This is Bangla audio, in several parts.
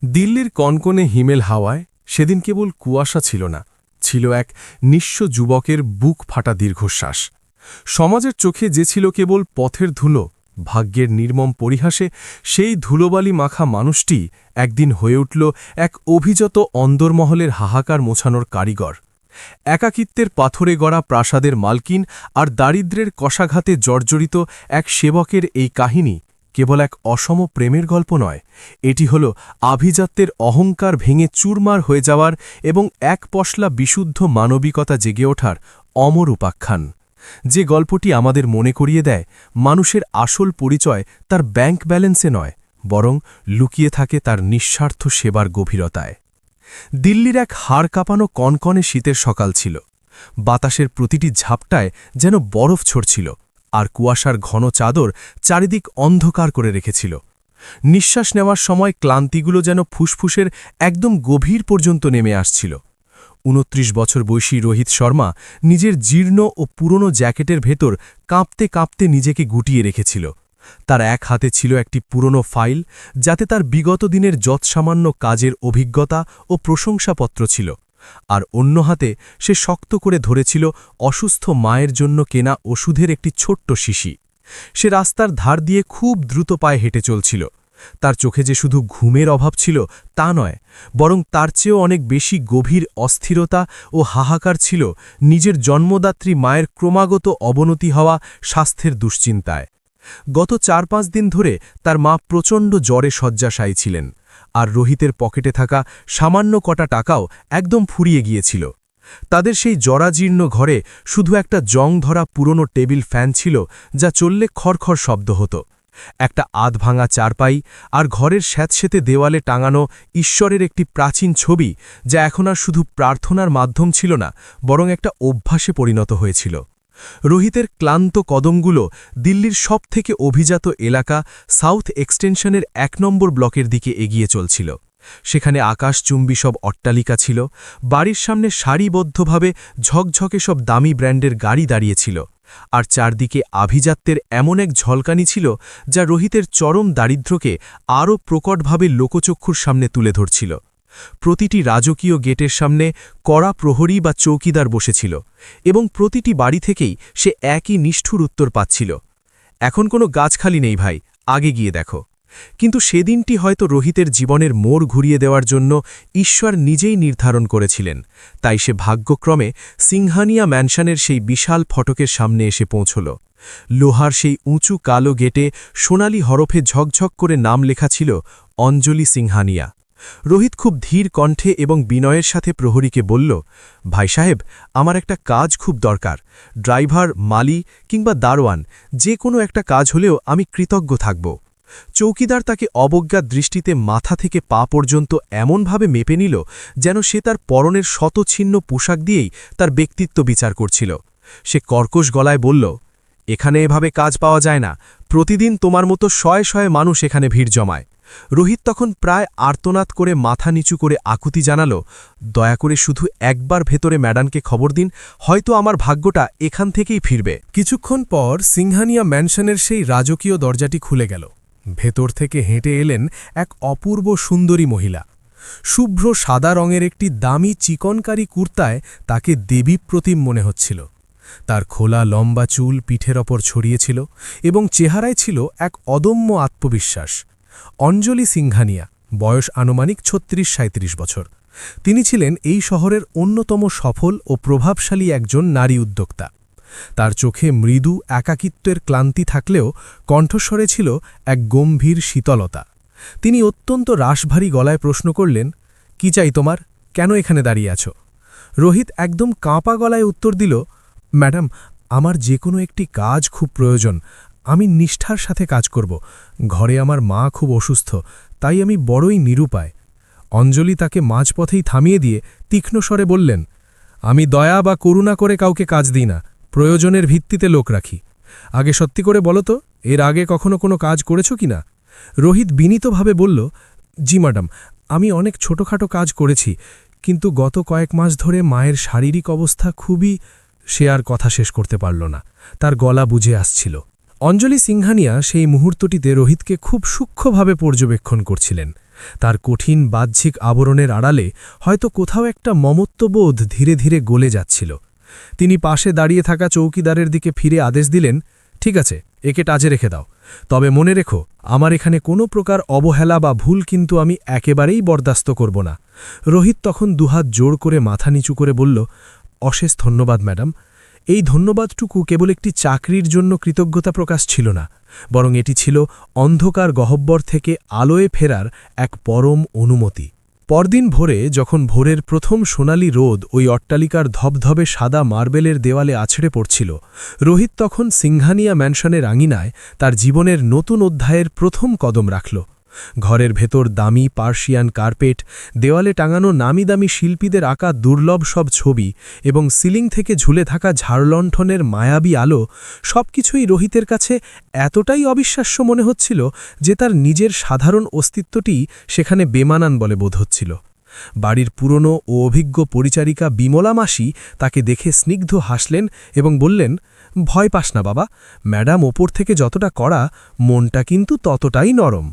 দিল্লির কনকনে হিমেল হাওয়ায় সেদিন কেবল কুয়াশা ছিল না, ছিল এক নিঃস্ব যুবকের বুক ফাটা দীর্ঘশ্বাস। সমাজের চোখে যে ছিল কেবল পথের ধুলো, ভাগ্যের নির্মম পরিহাসে সেই ধুলোবালি মাখা মানুষটি একদিন হয়ে উঠল এক অভিজাত অন্দরমহলের হাহাকার মোছানোর কারিগর। একাকিত্বের পাথরে গড়া প্রাসাদের মালকিন আর দারিদ্র্যের কষাঘাতে জর্জরিত এক সেবকের এই কাহিনী কেবল এক অসম প্রেমের গল্প নয়, এটি হল আভিজাত্যের অহংকার ভেঙে চুরমার হয়ে যাওয়ার এবং এক পশলা বিশুদ্ধ মানবিকতা জেগে ওঠার অমর উপাখ্যান। যে গল্পটি আমাদের মনে করিয়ে দেয় মানুষের আসল পরিচয় তার ব্যাংক ব্যালেন্সে নয়, বরং লুকিয়ে থাকে তার নিঃস্বার্থ সেবার গভীরতায়। দিল্লির এক হাড় কাঁপানো কনকনে শীতের সকাল ছিল। বাতাসের প্রতিটি ঝাপটায় যেন বরফ ছড়ছিল, আর কুয়াশার ঘন চাদর চারিদিক অন্ধকার করে রেখেছিল। নিঃশ্বাস নেওয়ার সময় ক্লান্তিগুলো যেন ফুসফুসের একদম গভীর পর্যন্ত নেমে আসছিল। ২৯ বছর বয়সী রোহিত শর্মা নিজের জীর্ণ ও পুরনো জ্যাকেটের ভেতর কাঁপতে কাঁপতে নিজেকে গুটিয়ে রেখেছিল। তার এক হাতে ছিল একটি পুরনো ফাইল, যাতে তার বিগত দিনের যৎসামান্য কাজের অভিজ্ঞতা ও প্রশংসাপত্র ছিল, আর অন্য হাতে সে শক্ত করে ধরেছিল অসুস্থ মায়ের জন্য কেনা ওষুধের একটি ছোট্ট শিশি। সে রাস্তার ধার দিয়ে খুব দ্রুত পায়ে হেঁটে চলছিল। তার চোখে যে শুধু ঘুমের অভাব ছিল তা নয়, বরং তার চেয়েও অনেক বেশি গভীর অস্থিরতা ও হাহাকার ছিল নিজের জন্মদাত্রী মায়ের ক্রমাগত অবনতি হওয়া স্বাস্থ্যের দুশ্চিন্তায়। গত ৪-৫ দিন ধরে তার মা প্রচণ্ড জ্বরে শয্যাশায়ী ছিলেন, আর রোহিতের পকেটে থাকা সামান্য কটা টাকাও একদম ফুরিয়ে গিয়েছিল। তাদের সেই জরাজীর্ণ ঘরে শুধু একটা জং ধরা পুরনো টেবিল ফ্যান ছিল, যা চললে খড়খড় শব্দ হতো, একটা আধভাঙা চারপাই, আর ঘরের স্যাঁতসেঁতে দেওয়ালে টাঙানো ঈশ্বরের একটি প্রাচীন ছবি, যা এখন আর শুধু প্রার্থনার মাধ্যম ছিল না, বরং একটা অভ্যাসে পরিণত হয়েছিল। রোহিতের ক্লান্ত কদমগুলো দিল্লির সবথেকে অভিজাত এলাকা সাউথ এক্সটেনশনের ১ নম্বর ব্লকের দিকে এগিয়ে চলছিল। সেখানে আকাশচুম্বী সব অট্টালিকা ছিল, বাড়ির সামনে সারিবদ্ধভাবে ঝকঝকে সব দামি ব্র্যান্ডের গাড়ি দাঁড়িয়েছিল, আর চারদিকে আভিজাত্যের এমন এক ঝলকানি ছিল যা রোহিতের চরম দারিদ্র্যকে আরও প্রকটভাবে লোকচক্ষুর সামনে তুলে ধরছিল। প্রতিটি রাজকীয় গেটের সামনে কড়া প্রহরী বা চৌকিদার বসেছিল, এবং প্রতিটি বাড়ি থেকেই সে একই নিষ্ঠুর উত্তর পাচ্ছিল, এখন কোনো গাছ খালি নেই ভাই, আগে গিয়ে দেখো। কিন্তু সেদিনটি হয়তো রোহিতের জীবনের মোড় ঘুরিয়ে দেওয়ার জন্য ঈশ্বর নিজেই নির্ধারণ করেছিলেন। তাই সে ভাগ্যক্রমে সিংহানিয়া ম্যানশনের সেই বিশাল ফটকের সামনে এসে পৌঁছল। লোহার সেই উঁচু কালো গেটে সোনালি হরফে ঝকঝক করে নাম লেখা ছিল অঞ্জলি সিংহানিয়া। রোহিত খুব ধীর কণ্ঠে এবং বিনয়ের সাথে প্রহরীকে বলল, ভাই সাহেব, আমার একটা কাজ খুব দরকার। ড্রাইভার, মালি কিংবা দারোয়ান, যে কোনো একটা কাজ হলেও আমি কৃতজ্ঞ থাকব। চৌকিদার তাকে অবজ্ঞার দৃষ্টিতে মাথা থেকে পা পর্যন্ত এমনভাবে মেপে নিল যেন সে তার পরনের শতছিন্ন পোশাক দিয়েই তার ব্যক্তিত্ব বিচার করছিল। সে কর্কশ গলায় বলল, এখানে এভাবে কাজ পাওয়া যায় না, প্রতিদিন তোমার মতো শয়ে শয়ে মানুষ এখানে ভিড় জমায়। রোহিত তখন প্রায় আর্তনাদ করে মাথা নিচু করে আকুতি জানাল, দয়া করে শুধু একবার ভেতরে ম্যাডামকে খবর দিন, হয়তো আমার ভাগ্যটা এখান থেকেই ফিরবে। কিছুক্ষণ পর সিংহানিয়া ম্যানশনের সেই রাজকীয় দরজাটি খুলে গেল। ভেতর থেকে হেঁটে এলেন এক অপূর্ব সুন্দরী মহিলা। শুভ্র সাদা রঙের একটি দামি চিকনকারি কুর্তায় তাকে দেবী প্রতিম মনে হচ্ছিল। তার খোলা লম্বা চুল পিঠের ওপর ছড়িয়েছিল, এবং চেহারায় ছিল এক অদম্য আত্মবিশ্বাস। অঞ্জলি সিংহানিয়া, বয়স আনুমানিক ৩৬-৩৭ বছর। তিনি ছিলেন এই শহরের অন্যতম সফল ও প্রভাবশালী একজন নারী উদ্যোক্তা। তার চোখে মৃদু একাকিত্বের ক্লান্তি থাকলেও কণ্ঠস্বরে ছিল এক গম্ভীর শীতলতা। তিনি অত্যন্ত রাশভারী গলায় প্রশ্ন করলেন, কি চাই তোমার, কেন এখানে দাঁড়িয়ে আছো? রোহিত একদম কাঁপা গলায় উত্তর দিল, ম্যাডাম, আমার যে কোনো একটি কাজ খুব প্রয়োজন, আমি নিষ্ঠার সাথে কাজ করব। ঘরে আমার মা খুব অসুস্থ, তাই আমি বড়ই নিরুপায়। অঞ্জলি তাকে মাঝপথেই থামিয়ে দিয়ে তীক্ষ্ণ স্বরে বললেন, আমি দয়া বা করুণা করে কাউকে কাজ দিই না, প্রয়োজনের ভিত্তিতে লোক রাখি। আগে সত্যি করে বলো তো, এর আগে কখনো কোনো কাজ করেছ কি না? রোহিত বিনীতভাবে বলল, জি ম্যাডাম, আমি অনেক ছোটখাটো কাজ করেছি, কিন্তু গত কয়েক মাস ধরে মায়ের শারীরিক অবস্থা খুবই। সে আর কথা শেষ করতে পারল না, তার গলা বুঝে আসছিল। অঞ্জলি সিংহানিয়া সেই মুহূর্তটিতে রোহিতকে খুব সূক্ষ্মভাবে পর্যবেক্ষণ করছিলেন। তার কঠিন বাহ্যিক আবরণের আড়ালে হয়তো কোথাও একটা মমত্ববোধ ধীরে ধীরে গলে যাচ্ছিল। তিনি পাশে দাঁড়িয়ে থাকা চৌকিদারের দিকে ফিরে আদেশ দিলেন, ঠিক আছে, একে টাজে রেখে দাও, তবে মনে রেখো আমার এখানে কোনো প্রকার অবহেলা বা ভুল কিন্তু আমি একেবারেই বরদাস্ত করব না। রোহিত তখন দুহাত জোড় করে মাথা নিচু করে বলল, অশেষ ধন্যবাদ ম্যাডাম। এই ধন্যবাদটুকু কেবল একটি চাকরির জন্য কৃতজ্ঞতা প্রকাশ ছিল না, বরং এটি ছিল অন্ধকার গহ্বর থেকে আলোয় ফেরার এক পরম অনুমতি। পরদিন ভোরে যখন ভোরের প্রথম সোনালি রোদ ওই অট্টালিকার ধবধবে সাদা মার্বেলের দেওয়ালে আছড়ে পড়ছিল, রোহিত তখন সিংহানিয়া ম্যানশনের আঙিনায় তার জীবনের নতুন অধ্যায়ের প্রথম কদম রাখল। ঘরের ভেতর দামি পার্সিয়ান কার্পেট, দেওয়ালে টাঙানো নামি দামি শিল্পীদের আঁকা দুর্লভ সব ছবি এবং সিলিং থেকে ঝুলে থাকা ঝাড়লণ্ঠনের মায়াবী আলো সবকিছুই রোহিতের কাছে এতটাই অবিশ্বাস্য মনে হচ্ছিল যে তার নিজের সাধারণ অস্তিত্বটি সেখানে বেমানান বলে বোধ হচ্ছিল। বাড়ির পুরনো ও অভিজ্ঞ পরিচারিকা বিমলা মাসি তাকে দেখে স্নিগ্ধ হাসলেন এবং বললেন, ভয় পাস না বাবা, ম্যাডাম ওপর থেকে যতটা কড়া, মনটা কিন্তু ততটাই নরম।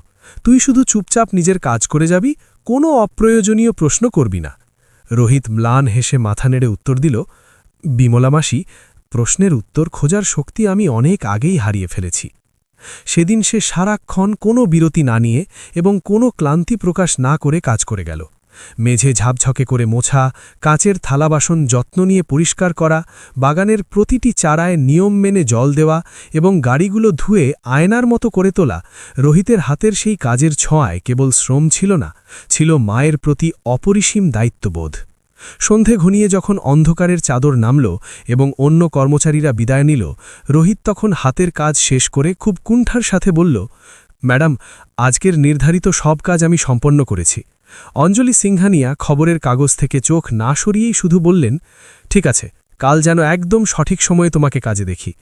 তুই শুধু চুপচাপ নিজের কাজ করে যাবি, কোনো অপ্রয়োজনীয় প্রশ্ন করবি না। রোহিত ম্লান হেসে মাথা নেড়ে উত্তর দিল, বিমলা মাসি, প্রশ্নের উত্তর খোঁজার শক্তি আমি অনেক আগেই হারিয়ে ফেলেছি। সেদিন সে সারাক্ষণ কোনো বিরতি না নিয়ে এবং কোনো ক্লান্তি প্রকাশ না করে কাজ করে গেল। মেঝে ঝাপঝকে করে মোছা, কাচের থালাবাসন যত্ন নিয়ে পরিষ্কার করা, বাগানের প্রতিটি চারায় নিয়ম মেনে জল দেওয়া এবং গাড়িগুলো ধুয়ে আয়নার মতো করে তোলা। রোহিতের হাতের সেই কাজের ছোঁয়ায় কেবল শ্রম ছিল না, ছিল মায়ের প্রতি অপরিসীম দায়িত্ববোধ। সন্ধে ঘনিয়ে যখন অন্ধকারের চাদর নামল এবং অন্য কর্মচারীরা বিদায় নিল, রোহিত তখন হাতের কাজ শেষ করে খুব কুণ্ঠার সাথে বলল, ম্যাডাম, আজকের নির্ধারিত সব কাজ আমি সম্পন্ন করেছি। অঞ্জলি সিংহানিয়া খবরের কাগজ থেকে চোখ না সরিয়েই শুধু বললেন, ঠিক আছে, কাল যেন একদম সঠিক সময়ে তোমাকে কাজে দেখি।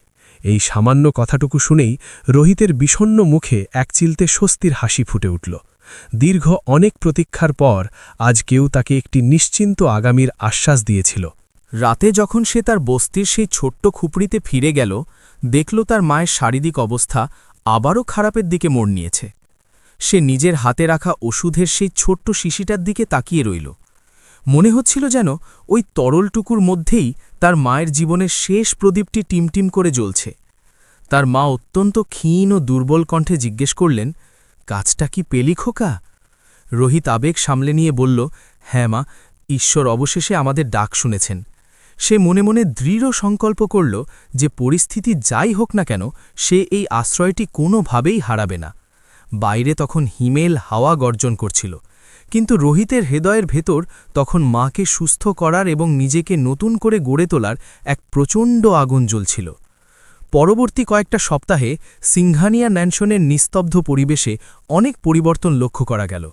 এই সামান্য কথাটুকু শুনেই রোহিতের বিষণ্ণ মুখে এক চিলতে স্বস্তির হাসি ফুটে উঠল। দীর্ঘ অনেক প্রতীক্ষার পর আজ কেউ তাকে একটি নিশ্চিন্ত আগামীর আশ্বাস দিয়েছিল। রাতে যখন সে তার বস্তির সেই ছোট্ট খুপড়িতে ফিরে গেল, দেখল তার মায়ের শারীরিক অবস্থা আবারও খারাপের দিকে মোড় নিয়েছে। সে নিজের হাতে রাখা ওষুধের সেই ছোট্ট শিশিটার দিকে তাকিয়ে রইল। মনে হচ্ছিল যেন ওই তরলটুকুর মধ্যেই তার মায়ের জীবনের শেষ প্রদীপটি টিমটিম করে জ্বলছে। তার মা অত্যন্ত ক্ষীণ ও দুর্বল কণ্ঠে জিজ্ঞেস করলেন, কাজটা কি পেলি খোকা? রোহিত আবেগ সামলে নিয়ে বলল, হ্যাঁ মা, ঈশ্বর অবশেষে আমাদের ডাক শুনেছেন। সে মনে মনে দৃঢ় সংকল্প করল যে পরিস্থিতি যাই হোক না কেন সে এই আশ্রয়টি কোনোভাবেই হারাবে না। বাইরে তখন হিমেল হাওয়া গর্জন করছিল, কিন্তু রোহিতের হৃদয়ের ভেতর তখন মাকে সুস্থ করার এবং নিজেকে নতুন করে গড়ে তোলার এক প্রচণ্ড আগুন জ্বলছিল। পরবর্তী কয়েকটা সপ্তাহে সিংহানিয়া ম্যানশনের নিস্তব্ধ পরিবেশে অনেক পরিবর্তন লক্ষ্য করা গেল।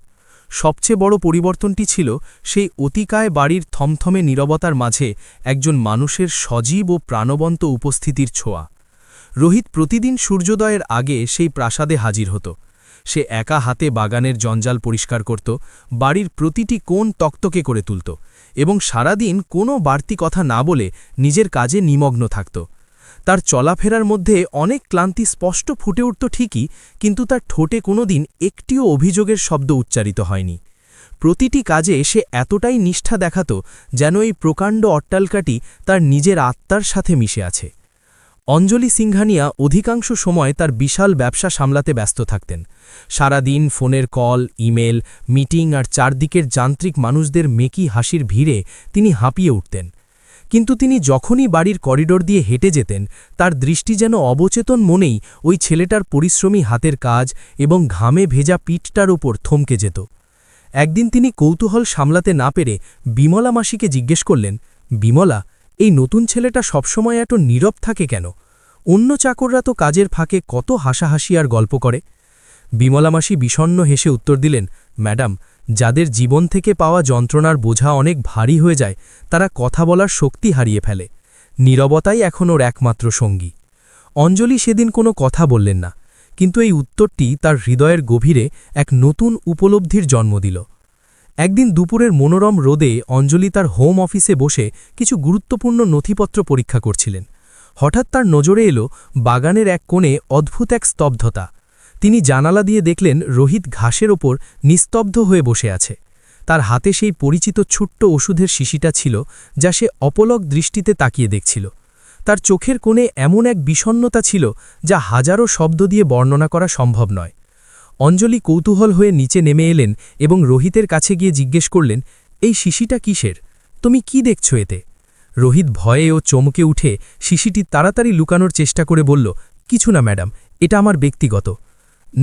সবচেয়ে বড় পরিবর্তনটি ছিল সেই অতিকায় বাড়ির থমথমে নীরবতার মাঝে একজন মানুষের সজীব ও প্রাণবন্ত উপস্থিতির ছোঁয়া। রোহিত প্রতিদিন সূর্যোদয়ের আগে সেই প্রাসাদে হাজির হতো। সে একা হাতে বাগানের জঞ্জাল পরিষ্কার করত, বাড়ির প্রতিটি কোণ তকতকে করে তুলত এবং সারাদিন কোনো বাড়তি কথা না বলে নিজের কাজে নিমগ্ন থাকত। তার চলাফেরার মধ্যে অনেক ক্লান্তি স্পষ্ট ফুটে উঠত ঠিকই, কিন্তু তার ঠোঁটে কোনোদিন একটিও অভিযোগের শব্দ উচ্চারিত হয়নি। প্রতিটি কাজে সে এতটাই নিষ্ঠা দেখাত যেন এই প্রকাণ্ড অট্টালিকাটি তার নিজের আত্মার সাথে মিশে আছে। অঞ্জলি সিংহানিয়া অধিকাংশ সময় তার বিশাল ব্যবসা সামলাতে ব্যস্ত থাকতেন। সারাদিন ফোনের কল, ইমেল, মিটিং আর চারদিকের যান্ত্রিক মানুষদের মেকি হাসির ভিড়ে তিনি হাঁপিয়ে উঠতেন। কিন্তু তিনি যখনই বাড়ির করিডোর দিয়ে হেঁটে যেতেন, তার দৃষ্টি যেন অবচেতন মনেই ওই ছেলেটার পরিশ্রমী হাতের কাজ এবং ঘামে ভেজা পিঠটার ওপর থমকে যেত। একদিন তিনি কৌতূহল সামলাতে না পেরে বিমলা মাসিকে জিজ্ঞেস করলেন, বিমলা, এই নতুন ছেলেটা সবসময় এত নীরব থাকে কেন? অন্য চাকররা তো কাজের ফাঁকে কত হাসাহাসি আর গল্প করে। বিমলা মাসি বিষণ্ণ হেসে উত্তর দিলেন, ম্যাডাম, যাদের জীবন থেকে পাওয়া যন্ত্রণার বোঝা অনেক ভারী হয়ে যায় তারা কথা বলার শক্তি হারিয়ে ফেলে। নীরবতাই এখন ওর একমাত্র সঙ্গী। অঞ্জলি সেদিন কোনো কথা বললেন না, কিন্তু এই উত্তরটি তার হৃদয়ের গভীরে এক নতুন উপলব্ধির জন্ম দিল। একদিন দুপুরের মনোরম রোদে অঞ্জলি তার হোম অফিসে বসে কিছু গুরুত্বপূর্ণ নথিপত্র পরীক্ষা করছিলেন। হঠাৎ তার নজরে এলো বাগানের এক কোণে অদ্ভুত এক স্তব্ধতা। তিনি জানালা দিয়ে দেখলেন রোহিত ঘাসের ওপর নিস্তব্ধ হয়ে বসে আছে। তার হাতে সেই পরিচিত ছোট্ট ওষুধের শিশিটা ছিল, যা সে অপলক দৃষ্টিতে তাকিয়ে দেখছিল। তার চোখের কোণে এমন এক বিষণ্ণতা ছিল যা হাজারো শব্দ দিয়ে বর্ণনা করা সম্ভব নয়। অঞ্জলি কৌতূহল হয়ে নিচে নেমে এলেন এবং রোহিতের কাছে গিয়ে জিজ্ঞেস করলেন, এই শিশিটা কিসের? তুমি কি দেখছ এতে? রোহিত ভয়ে ও চমকে উঠে শিশিটি তাড়াতাড়ি লুকানোর চেষ্টা করে বলল, কিছু না ম্যাডাম, এটা আমার ব্যক্তিগত।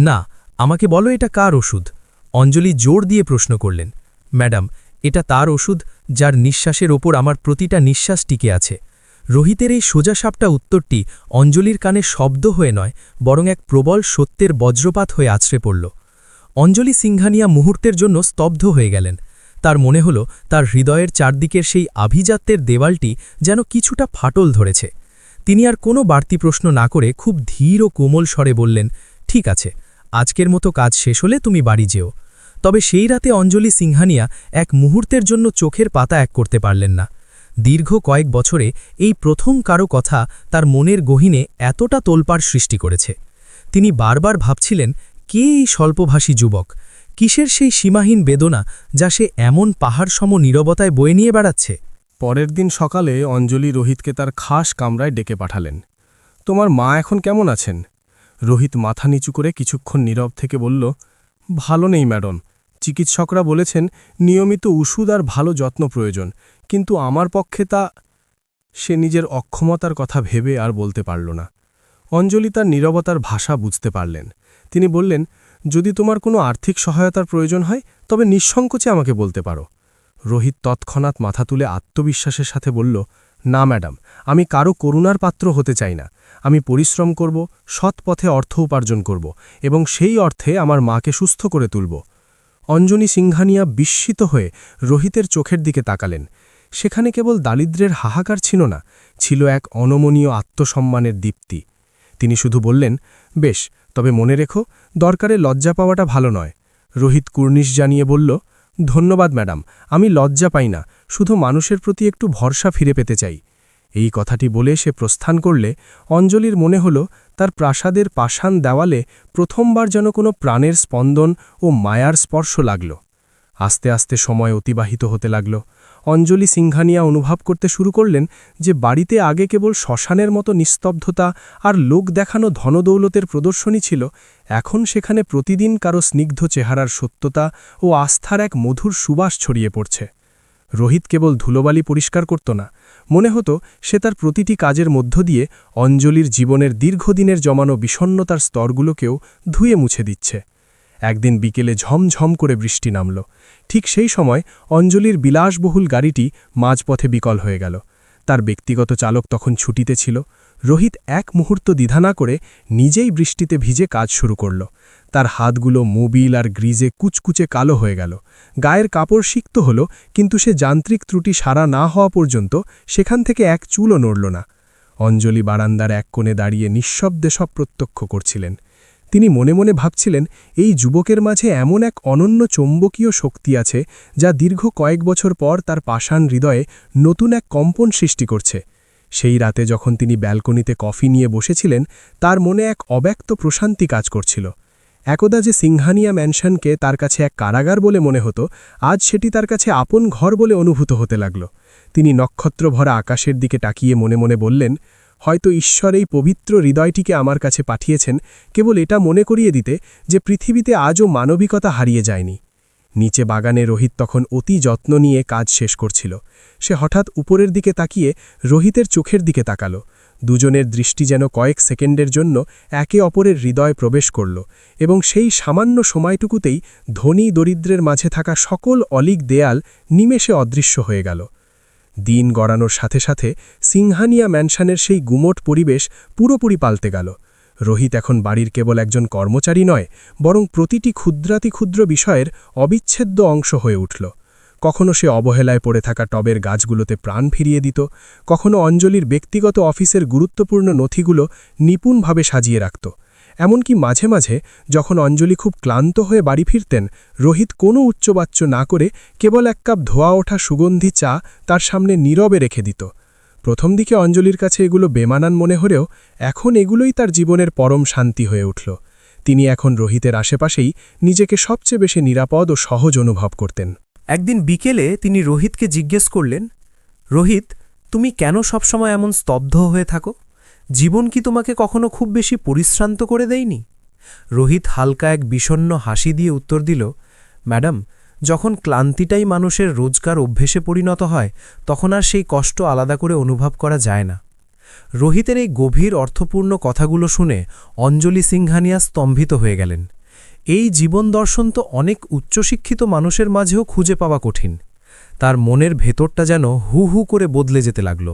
না, আমাকে বলো এটা কার ওষুধ? অঞ্জলি জোর দিয়ে প্রশ্ন করলেন। ম্যাডাম, এটা তার ওষুধ যার নিঃশ্বাসের ওপর আমার প্রতিটা নিঃশ্বাস টিকে আছে। রোহিতের এই সোজাসাপটা উত্তরটি অঞ্জলির কানে শব্দ হয়ে নয়, বরং এক প্রবল সত্যের বজ্রপাত হয়ে আছড়ে পড়ল। অঞ্জলি সিংঘানিয়া মুহূর্তের জন্য স্তব্ধ হয়ে গেলেন। তার মনে হল তার হৃদয়ের চারদিকের সেই আভিজাত্যের দেওয়ালটি যেন কিছুটা ফাটল ধরেছে। তিনি আর কোনো বাড়তি প্রশ্ন না করে খুব ধীর ও কোমল স্বরে বললেন, ঠিক আছে, আজকের মতো কাজ শেষ হলে তুমি বাড়ি যেও। তবে সেই রাতে অঞ্জলি সিংঘানিয়া এক মুহূর্তের জন্য চোখের পাতা এক করতে পারলেন না। দীর্ঘ কয়েক বছরে এই প্রথম কারো কথা তার মনের গহীনে এতটা তোলপাড় সৃষ্টি করেছে। তিনি বারবার ভাবছিলেন, কে এই স্বল্পভাষী যুবক? কিসের সেই সীমাহীন বেদনা যা সে এমন পাহাড়সম নীরবতায় বয়ে নিয়ে বেড়াচ্ছে? পরের দিন সকালে অঞ্জলি রোহিতকে তার খাস কামরায় ডেকে পাঠালেন। তোমার মা এখন কেমন আছেন? রোহিত মাথা নিচু করে কিছুক্ষণ নীরব থেকে বলল, ভালো নেই ম্যাডাম। চিকিৎসকরা বলেছেন নিয়মিত ওষুধ আর ভালো যত্ন প্রয়োজন, কিন্তু আমার পক্ষে তা। সে নিজের অক্ষমতার কথা ভেবে আর বলতে পারল না। অঞ্জলি তার নীরবতার ভাষা বুঝতে পারলেন। তিনি বললেন, যদি তোমার কোনো আর্থিক সহায়তার প্রয়োজন হয় তবে নিঃসংকোচে আমাকে বলতে পারো। রোহিত তৎক্ষণাৎ মাথা তুলে আত্মবিশ্বাসের সাথে বলল, না ম্যাডাম, আমি কারো করুণার পাত্র হতে চাই না। আমি পরিশ্রম করব, সৎ পথে অর্থ উপার্জন করব এবং সেই অর্থে আমার মাকে সুস্থ করে তুলব। অঞ্জলি সিংঘানিয়া বিস্মিত হয়ে রোহিতের চোখের দিকে তাকালেন। সেখানে কেবল দারিদ্র্যের হাহাকার ছিল না, ছিল এক অনমনীয় আত্মসম্মানের দীপ্তি। তিনি শুধু বললেন, বেশ, তবে মনে রেখো, দরকারে লজ্জা পাওয়াটা ভালো নয়। রোহিত কুর্নিশ জানিয়ে বলল, ধন্যবাদ ম্যাডাম, আমি লজ্জা পাই না, শুধু মানুষের প্রতি একটু ভরসা ফিরে পেতে চাই। এই কথাটি বলে সে প্রস্থান করলে অঞ্জলির মনে হল তার প্রাসাদের পাষাণ দেওয়ালে প্রথমবার যেন কোনো প্রাণের স্পন্দন ও মায়ার স্পর্শ লাগল। আস্তে আস্তে সময় অতিবাহিত হতে লাগল। অঞ্জলি সিংঘানিয়া অনুভব করতে শুরু করলেন যে বাড়িতে আগে কেবল শ্মশানের মতো নিস্তব্ধতা আর লোক দেখানো ধনদৌলতের প্রদর্শনী ছিল, এখন সেখানে প্রতিদিন কারো স্নিগ্ধ চেহারার সত্যতা ও আস্থার এক মধুর সুবাস ছড়িয়ে পড়ছে। রোহিত কেবল ধুলোবালি পরিষ্কার করত না, মনে হতো সে তার প্রতিটি কাজের মধ্য দিয়ে অঞ্জলির জীবনের দীর্ঘদিনের জমানো বিষণ্ণতার স্তরগুলোকেও ধুয়ে মুছে দিচ্ছে। একদিন বিকেলে ঝমঝম করে বৃষ্টি নামল। ঠিক সেই সময় অঞ্জলির বিলাসবহুল গাড়িটি মাঝপথে বিকল হয়ে গেল। তার ব্যক্তিগত চালক তখন ছুটিতে ছিল। রোহিত এক মুহূর্ত দ্বিধা না করে নিজেই বৃষ্টিতে ভিজে কাজ শুরু করল। তার হাতগুলো মোবিল আর গ্রিজে কুচকুচে কালো হয়ে গেল। গায়ের কাপড় সিক্ত হল, কিন্তু সে যান্ত্রিক ত্রুটি সারা না হওয়া পর্যন্ত সেখান থেকে এক চুলও নড়ল না। অঞ্জলি বারান্দার এক কোণে দাঁড়িয়ে নিঃশব্দে সব প্রত্যক্ষ করছিলেন। তিনি মনে মনে ভাবছিলেন, এই যুবকের মাঝে এমন এক অনন্য চৌম্বকীয় শক্তি আছে যা দীর্ঘ কয়েক বছর পর তার পাষাণ হৃদয়ে নতুন এক কম্পন সৃষ্টি করছে। সেই রাতে যখন তিনি ব্যালকনিতে কফি নিয়ে বসেছিলেন, তার মনে এক অব্যক্ত প্রশান্তি কাজ করছিল। একদা যে সিংঘানিয়া ম্যানশনকে তার কাছে এক কারাগার বলে মনে হতো, আজ সেটি তার কাছে আপন ঘর বলে অনুভূত হতে লাগল। তিনি নক্ষত্রভরা আকাশের দিকে তাকিয়ে মনে মনে বললেন, হয়তো ঈশ্বর এই পবিত্র হৃদয়টিকে আমার কাছে পাঠিয়েছেন কেবল এটা মনে করিয়ে দিতে যে পৃথিবীতে আজও মানবিকতা হারিয়ে যায়নি। নিচে বাগানে রোহিত তখন অতি যত্ন নিয়ে কাজ শেষ করছিল। সে হঠাৎ উপরের দিকে তাকিয়ে রোহিতের চোখের দিকে তাকালো। দুজনের দৃষ্টি যেন কয়েক সেকেন্ডের জন্য একে অপরের হৃদয়ে প্রবেশ করল, এবং সেই সামান্য সময়টুকুতেই ধনী দরিদ্রের মাঝে থাকা সকল অলিক দেয়াল নিমেষে অদৃশ্য হয়ে গেল। দিন গড়ানোর সাথে সাথে সিংঘানিয়া ম্যানশনের সেই গুমোট পরিবেশ পুরোপুরি পাল্টে গেল। রোহিত এখন বাড়ির কেবল একজন কর্মচারী নয়, বরং প্রতিটি ক্ষুদ্রাতিক্ষুদ্র বিষয়ের অবিচ্ছেদ্য অংশ হয়ে উঠল। কখনো সে অবহেলায় পড়ে থাকা টবের গাছগুলোতে প্রাণ ফিরিয়ে দিত, কখনো অঞ্জলির ব্যক্তিগত অফিসের গুরুত্বপূর্ণ নথিগুলো নিপুণভাবে সাজিয়ে রাখত। এমনকি মাঝে মাঝে যখন অঞ্জলি খুব ক্লান্ত হয়ে বাড়ি ফিরতেন, রোহিত কোনো উচ্চবাচ্য না করে কেবল এক কাপ ধোয়া ওঠা সুগন্ধি চা তার সামনে নীরবে রেখে দিত। প্রথম দিকে অঞ্জলির কাছে এগুলো বেমানান মনে হলেও এখন এগুলোই তার জীবনের পরম শান্তি হয়ে উঠল। তিনি এখন রোহিতের আশেপাশেই নিজেকে সবচেয়ে বেশি নিরাপদ ও সহজ অনুভব করতেন। একদিন বিকেলে তিনি রোহিতকে জিজ্ঞেস করলেন, রোহিত, তুমি কেন সবসময় এমন স্তব্ধ হয়ে থাকো? জীবন কি তোমাকে কখনো খুব বেশি পরিশ্রান্ত করে দেয়নি? রোহিত হালকা এক বিষণ্ণ হাসি দিয়ে উত্তর দিল, ম্যাডাম, যখন ক্লান্তিটাই মানুষের রোজকার অভ্যেসে পরিণত হয় তখন আর সেই কষ্ট আলাদা করে অনুভব করা যায় না। রোহিতের এই গভীর অর্থপূর্ণ কথাগুলো শুনে অঞ্জলি সিংঘানিয়া স্তম্ভিত হয়ে গেলেন। এই জীবন দর্শন তো অনেক উচ্চশিক্ষিত মানুষের মাঝেও খুঁজে পাওয়া কঠিন। তার মনের ভেতরটা যেন হু হু করে বদলে যেতে লাগল।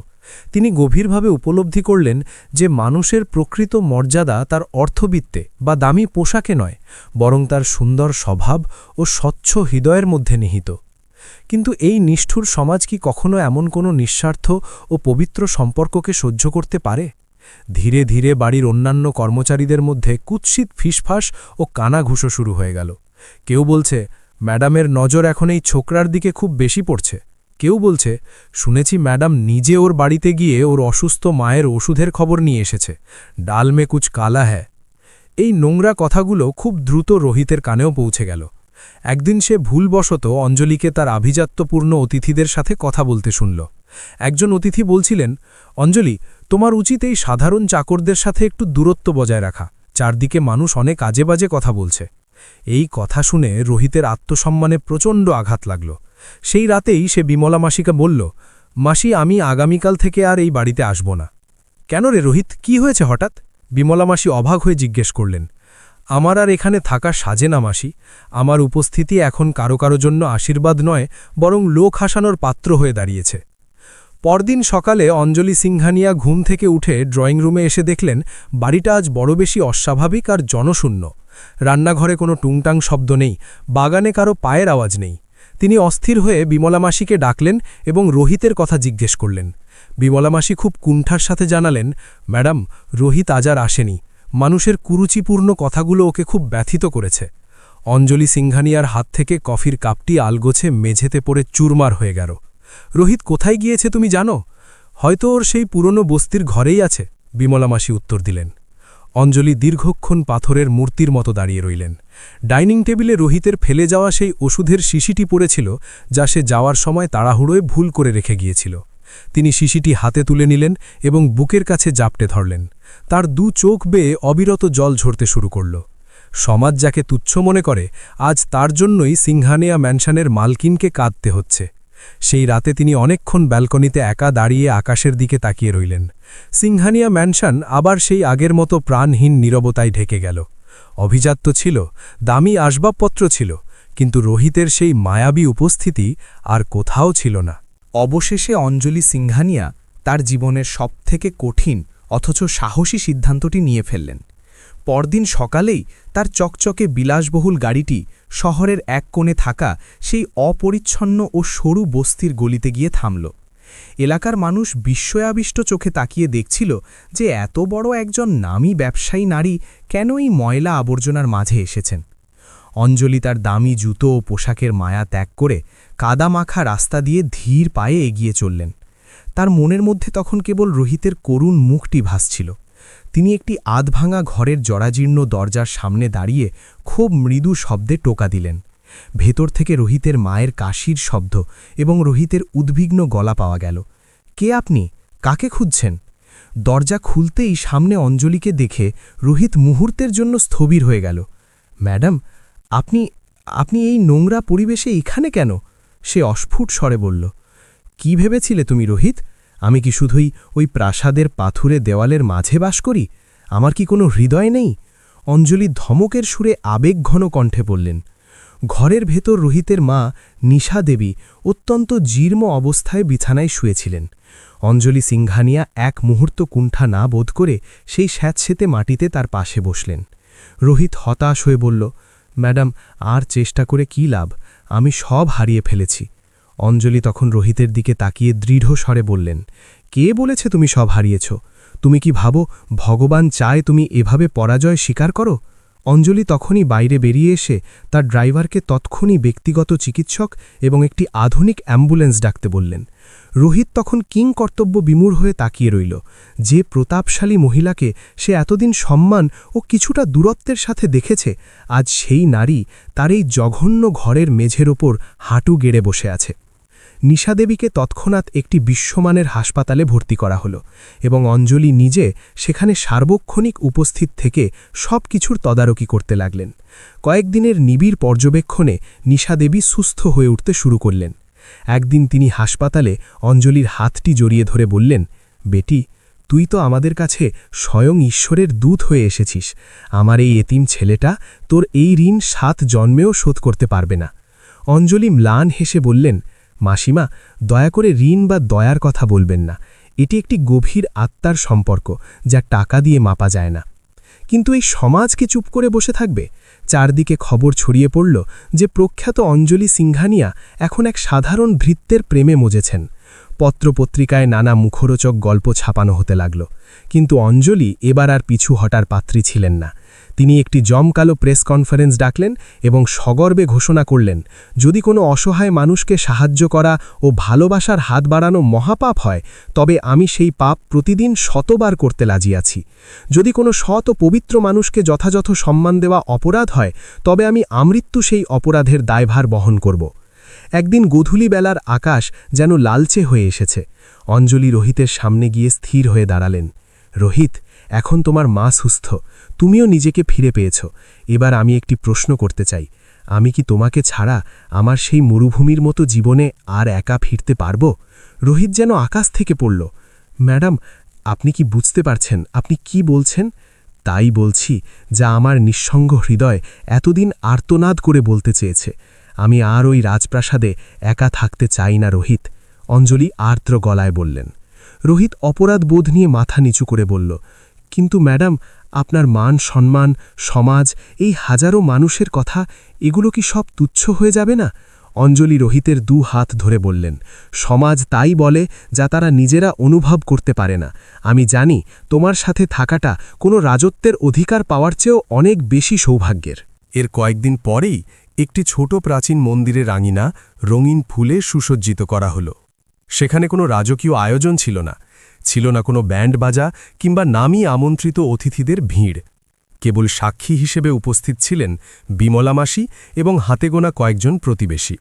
তিনি গভীরভাবে উপলব্ধি করলেন যে মানুষের প্রকৃত মর্যাদা তার অর্থবিত্তে বা দামি পোশাকে নয়, বরং তার সুন্দর স্বভাব ও স্বচ্ছ হৃদয়ের মধ্যে নিহিত। কিন্তু এই নিষ্ঠুর সমাজ কি কখনো এমন কোনো নিঃস্বার্থ ও পবিত্র সম্পর্ককে সহ্য করতে পারে? ধীরে ধীরে বাড়ির অন্যান্য কর্মচারীদের মধ্যে কুৎসিত ফিসফাস ও কানাঘুষো শুরু হয়ে গেল। কেউ বলছে, ম্যাডামের নজর এখন এই ছোকরার দিকে খুব বেশি পড়ছে। কেউ বলছে, শুনেছি ম্যাডাম নিজে ওর বাড়িতে গিয়ে ওর অসুস্থ মায়ের ওষুধের খবর নিয়ে এসেছে। ডাল মে কুছ কালা হ্যায়। এই নোংরা কথাগুলো খুব দ্রুত রোহিতের কানেও পৌঁছে গেল। একদিন সে ভুলবশত অঞ্জলিকে তার আভিজাত্যপূর্ণ অতিথিদের সাথে কথা বলতে শুনল। একজন অতিথি বলছিলেন, অঞ্জলি, তোমার উচিত এই সাধারণ চাকরদের সাথে একটু দূরত্ব বজায় রাখা। চারদিকে মানুষ অনেক আজে বাজে কথা বলছে। এই কথা শুনে রোহিতের আত্মসম্মানে প্রচণ্ড আঘাত লাগল। সেই রাতেই সে বিমলা মাসিকে বলল, মাসি, আমি আগামীকাল থেকে আর এই বাড়িতে আসব না। কেন রে রোহিত, কি হয়েছে হঠাৎ? বিমলা মাসি অবাক হয়ে জিজ্ঞেস করলেন। আমার আর এখানে থাকা সাজে না মাসি। আমার উপস্থিতি এখন কারো কারো জন্য আশীর্বাদ নয়, বরং লোক হাসানোর পাত্র হয়ে দাঁড়িয়েছে। পরদিন সকালে অঞ্জলি সিংঘানিয়া ঘুম থেকে উঠে ড্রয়িং রুমে এসে দেখলেন বাড়িটা আজ বড় বেশি অস্বাভাবিক আর জনশূন্য। রান্নাঘরে কোনো টুংটাং শব্দ নেই, বাগানে কারো পায়ের আওয়াজ নেই। তিনি অস্থির হয়ে বিমলা মাসিকে ডাকলেন এবং রোহিতের কথা জিজ্ঞেস করলেন। বিমলা মাসি খুব কুণ্ঠার সাথে জানালেন, ম্যাডাম, রোহিত আজ আর আসেনি। মানুষের কুরুচিপূর্ণ কথাগুলো ওকে খুব ব্যথিত করেছে। অঞ্জলি সিংঘানিয়ার হাত থেকে কফির কাপটি আলগোছে মেঝেতে পড়ে চুরমার হয়ে গেল। রোহিত কোথায় গিয়েছে তুমি জানো? হয়তো ওর সেই পুরনো বস্তির ঘরেই আছে, বিমলা মাসি উত্তর দিলেন। অঞ্জলি দীর্ঘক্ষণ পাথরের মূর্তির মতো দাঁড়িয়ে রইলেন। ডাইনিং টেবিলে রোহিতের ফেলে যাওয়া সেই ওষুধের শিশিটি পড়েছিল, যা সে যাওয়ার সময় তাড়াহুড়োয় ভুল করে রেখে গিয়েছিল। তিনি শিশিটি হাতে তুলে নিলেন এবং বুকের কাছে জাপটে ধরলেন। তার দু চোখ বেয়ে অবিরত জল ঝরতে শুরু করল। সমাজ যাকে তুচ্ছ মনে করে, আজ তার জন্যই সিংঘানিয়া ম্যানশনের মালকিনকে কাঁদতে হচ্ছে। সেই রাতে তিনি অনেকক্ষণ ব্যালকনিতে একা দাঁড়িয়ে আকাশের দিকে তাকিয়ে রইলেন। সিংঘানিয়া ম্যানশন আবার সেই আগের মতো প্রাণহীন নীরবতায় ঢেকে গেল। অভিজাত্য ছিল, দামি আসবাবপত্র ছিল, কিন্তু রোহিতের সেই মায়াবী উপস্থিতি আর কোথাও ছিল না। অবশেষে অঞ্জলি সিংঘানিয়া তার জীবনের সবথেকে কঠিন অথচ সাহসী সিদ্ধান্তটি নিয়ে ফেললেন। পরদিন সকালেই তার চকচকে বিলাসবহুল গাড়িটি শহরের এক কোণে থাকা সেই অপরিচ্ছন্ন ও সরু বস্তির গলিতে গিয়ে থামল। এলাকার মানুষ বিস্ময়াবিষ্ট চোখে তাকিয়ে দেখছিল যে এত বড় একজন নামী ব্যবসায়ী নারী কেন এই ময়লা আবর্জনার মাঝে এসেছেন। অঞ্জলি তার দামি জুতো ও পোশাকের মায়া ত্যাগ করে কাদামাখা রাস্তা দিয়ে ধীর পায়ে এগিয়ে চললেন। তার মনের মধ্যে তখন কেবল রোহিতের করুণ মুখটি ভাসছিল। তিনি একটি আধভাঙা ঘরের জরাজীর্ণ দরজার সামনে দাঁড়িয়ে খুব মৃদু শব্দে টোকা দিলেন। ভেতর থেকে রোহিতের মায়ের কাশির শব্দ এবং রোহিতের উদ্বিগ্ন গলা পাওয়া গেল। কে আপনি? কাকে খুঁজছেন? দরজা খুলতেই সামনে অঞ্জলিকে দেখে রোহিত মুহূর্তের জন্য স্থবির হয়ে গেল। ম্যাডাম, আপনি এই নোংরা পরিবেশে এখানে কেন? সে অস্ফুট স্বরে বলল। কি ভেবেছিলে তুমি রোহিত? আমি কি শুধুই ওই প্রাসাদের পাথুরে দেওয়ালের মাঝে বাস করি? আমার কি কোনো হৃদয় নেই? অঞ্জলি ধমকের সুরে আবেগঘন কণ্ঠে বললেন। ঘরের ভেতর রোহিতের মা নিশা দেবী অত্যন্ত জীর্ণ অবস্থায় বিছানায় শুয়েছিলেন। অঞ্জলি সিংঘানিয়া এক মুহূর্ত কুণ্ঠা না বোধ করে সেই স্যাঁতসেঁতে মাটিতে তার পাশে বসলেন। রোহিত হতাশ হয়ে বলল, ম্যাডাম, আর চেষ্টা করে কি লাভ? আমি সব হারিয়ে ফেলেছি। অঞ্জলি তখন রোহিতের দিকে তাকিয়ে দৃঢ় স্বরে বললেন, কে বলেছে তুমি সব হারিয়েছ? তুমি কি ভাবো ভগবান চায় তুমি এভাবে পরাজয় স্বীকার করো? অঞ্জলি তখনই বাইরে বেরিয়ে এসে তার ড্রাইভারকে তৎক্ষণই ব্যক্তিগত চিকিৎসক এবং একটি আধুনিক অ্যাম্বুলেন্স ডাকতে বললেন। রোহিত তখন কিংকর্তব্য বিমূঢ় হয়ে তাকিয়ে রইল। যে প্রতাপশালী মহিলাকে সে এতদিন সম্মান ও কিছুটা দূরত্বের সাথে দেখেছে, আজ সেই নারী তার এই জঘন্য ঘরের মেঝের ওপর হাঁটু গেড়ে বসে আছে। নিশাদেবীকে তৎক্ষণাৎ একটি বিশ্বমানের হাসপাতালে ভর্তি করা হলো এবং অঞ্জলি নিজে সেখানে সার্বক্ষণিক উপস্থিত থেকে সব কিছুর তদারকি করতে লাগলেন। কয়েকদিনের নিবিড় পর্যবেক্ষণে নিশাদেবী সুস্থ হয়ে উঠতে শুরু করলেন। একদিন তিনি হাসপাতালে অঞ্জলির হাতটি জড়িয়ে ধরে বললেন, বেটি, তুই তো আমাদের কাছে স্বয়ং ঈশ্বরের দূত হয়ে এসেছিস। আমার এই এতিম ছেলেটা তোর এই ঋণ 7 জন্মেও শোধ করতে পারবে না। অঞ্জলি ম্লান হেসে বললেন, মাসিমা, দয়া করে ঋণ বা দয়ার কথা বলবেন না। এটি একটি গভীর আত্মার সম্পর্ক, যা টাকা দিয়ে মাপা যায় না। কিন্তু এই সমাজ কি চুপ করে বসে থাকবে? চারদিকে খবর ছড়িয়ে পড়ল যে প্রখ্যাত অঞ্জলি সিংঘানিয়া এখন এক সাধারণ ভৃত্যের প্রেমে মজেছেন। পত্রপত্রিকায় নানা মুখরোচক গল্প ছাপানো হতে লাগল। কিন্তু অঞ্জলি এবার আর পিছু হটার পাত্রী ছিলেন না। তিনি একটি জমকালো প্রেস কনফারেন্স ডাকলেন এবং সগর্বে ঘোষণা করলেন, যদি কোনো অসহায় মানুষকে সাহায্য করা ও ভালোবাসার হাত বাড়ানো মহাপাপ হয়, তবে আমি সেই পাপ প্রতিদিন 100 বার করতে রাজিয়াছি। যদি কোনো সৎ ও পবিত্র মানুষকে যথাযথ সম্মান দেওয়া অপরাধ হয়, তবে আমি আমৃত্যু সেই অপরাধের দায়ভার বহন করব। একদিন গোধূলি বেলার আকাশ যেন লালচে হয়ে এসেছে। অঞ্জলি রোহিতের সামনে গিয়ে স্থির হয়ে দাঁড়ালেন। রোহিত, এখন তোমার মা সুস্থ, তুমিও নিজেকে ফিরে পেয়েছ। এবার আমি একটি প্রশ্ন করতে চাই, আমি কি তোমাকে ছাড়া আমার সেই মরুভূমির মতো জীবনে আর একা ফিরতে পারব? রোহিত যেন আকাশ থেকে পড়ল। ম্যাডাম, আপনি কি বুঝতে পারছেন আপনি কি বলছেন? তাই বলছি, যা আমার নিঃসঙ্গ হৃদয় এতদিন আর্তনাদ করে বলতে চেয়েছে। আমি আর ওই রাজপ্রাসাদে একা থাকতে চাই না রোহিত, অঞ্জলি আর্দ্র গলায় বললেন। রোহিত অপরাধ বোধ নিয়ে মাথা নিচু করে বলল, কিন্তু ম্যাডাম, আপনার মান সম্মান, সমাজ, এই হাজারো মানুষের কথা, এগুলো কি সব তুচ্ছ হয়ে যাবে না? অঞ্জলি রোহিতের 2 হাত ধরে বললেন, সমাজ তাই বলে যা তারা নিজেরা অনুভব করতে পারে না। আমি জানি তোমার সাথে থাকাটা কোনো রাজত্বের অধিকার পাওয়ার চেয়েও অনেক বেশি সৌভাগ্যের। এর কয়েকদিন পরেই একটি ছোট প্রাচীন মন্দিরের আঙিনা রঙিন ফুলে সুসজ্জিত করা হল। সেখানে কোনো রাজকীয় আয়োজন ছিল না, ছিল না কোনো ব্যান্ড বাজা কিংবা নামী আমন্ত্রিত অতিথিদের ভিড়। কেবল সাক্ষী হিসেবে উপস্থিত ছিলেন বিমলা মাসি এবং হাতে গোনা কয়েকজন প্রতিবেশী।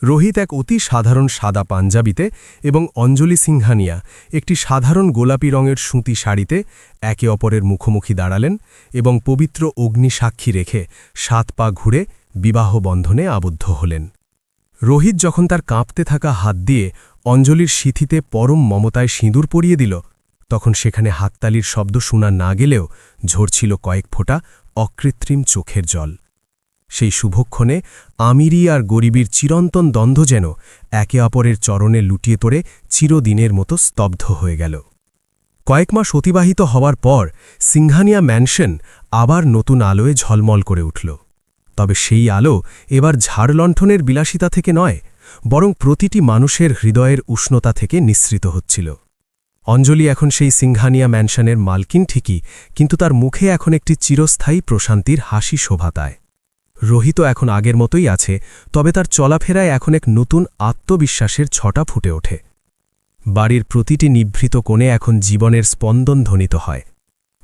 রোহিত এক অতি সাধারণ সাদা পাঞ্জাবিতে এবং অঞ্জলি সিংঘানিয়া একটি সাধারণ গোলাপি রঙের সুতি শাড়িতে একে অপরের মুখোমুখি দাঁড়ালেন এবং পবিত্র অগ্নি সাক্ষী রেখে 7 পা ঘুরে বিবাহ বন্ধনে আবদ্ধ হলেন। রোহিত যখন তার কাঁপতে থাকা হাত দিয়ে অঞ্জলির সিথিতে পরম মমতায় সিঁদুর পরিয়ে দিল, তখন সেখানে হাততালির শব্দ শোনা না গেলেও ঝরছিল কয়েক ফোঁটা অকৃত্রিম চোখের জল। সেই শুভক্ষণে আমিরি আর গরিবীর চিরন্তন দ্বন্দ্ব যেন একে অপরের চরণে লুটিয়ে পড়ে চিরদিনের মতো স্তব্ধ হয়ে গেল। কয়েক মাস অতিবাহিত হওয়ার পর সিংঘানিয়া ম্যানশন আবার নতুন আলোয় ঝলমল করে উঠল। তবে সেই আলো এবার ঝাড়লণ্ঠনের বিলাসিতা থেকে নয়, বরং প্রতিটি মানুষের হৃদয়ের উষ্ণতা থেকে নিঃসৃত হচ্ছিল। অঞ্জলি এখন সেই সিংঘানিয়া ম্যানশনের মালকিন ঠিকই, কিন্তু তার মুখে এখন একটি চিরস্থায়ী প্রশান্তির হাসি শোভাতায়। রোহিত এখন আগের মতোই আছে, তবে তার চলাফেরায় এখন এক নতুন আত্মবিশ্বাসের ছটা ফুটে ওঠে। বাড়ির প্রতিটি নিভৃত কোণে এখন জীবনের স্পন্দন ধ্বনিত হয়।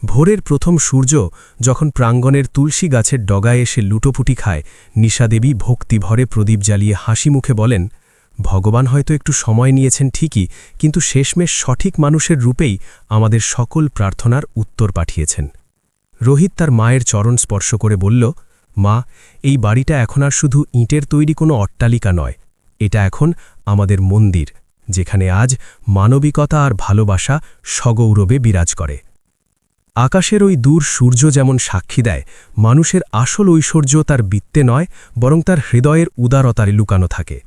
ভোরের প্রথম সূর্য যখন প্রাঙ্গণের তুলসী গাছের ডগায় এসে লুটোপুটি খায়, নিশাদেবী ভক্তিভরে প্রদীপ জ্বালিয়ে হাসি মুখে বলেন, ভগবান হয়তো একটু সময় নিয়েছেন ঠিকই, কিন্তু শেষমেশ সঠিক মানুষের রূপেই আমাদের সকল প্রার্থনার উত্তর পাঠিয়েছেন। রোহিত তার মায়ের চরণ স্পর্শ করে বলল, মা, এই বাড়িটা এখন আর শুধু ইঁটের তৈরি কোনো অট্টালিকা নয়, এটা এখন আমাদের মন্দির, যেখানে আজ মানবিকতা আর ভালোবাসা সগৌরবে বিরাজ করে। আকাশের ওই দূর সূর্য যেমন সাক্ষী দেয়, মানুষের আসল ঐশ্বর্য তার বৃত্তে নয়, বরং তার হৃদয়ের উদারতারে লুকানো থাকে।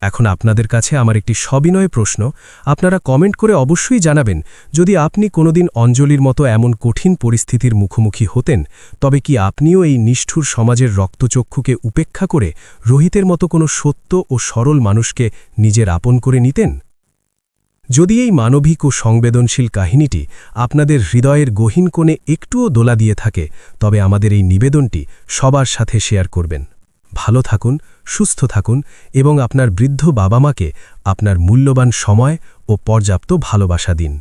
এখন আপনাদের কাছে আমার একটি সবিনয় প্রশ্ন, আপনারা কমেন্ট করে অবশ্যই জানাবেন, যদি আপনি কোনোদিন অঞ্জলির মতো এমন কঠিন পরিস্থিতির মুখোমুখি হতেন, তবে কি আপনিও এই নিষ্ঠুর সমাজের রক্তচক্ষুকে উপেক্ষা করে রোহিতের মতো কোনো সত্য ও সরল মানুষকে নিজের আপন করে নিতেন? যদি এই মানবিক ও সংবেদনশীল কাহিনীটি আপনাদের হৃদয়ের গহীন কোণে একটুও দোলা দিয়ে থাকে, তবে আমাদের এই নিবেদনটি সবার সাথে শেয়ার করবেন। ভালো থাকুন, সুস্থ থাকুন এবং আপনার বৃদ্ধ বাবা মাকে আপনার মূল্যবান সময় ও পর্যাপ্ত ভালোবাসা দিন।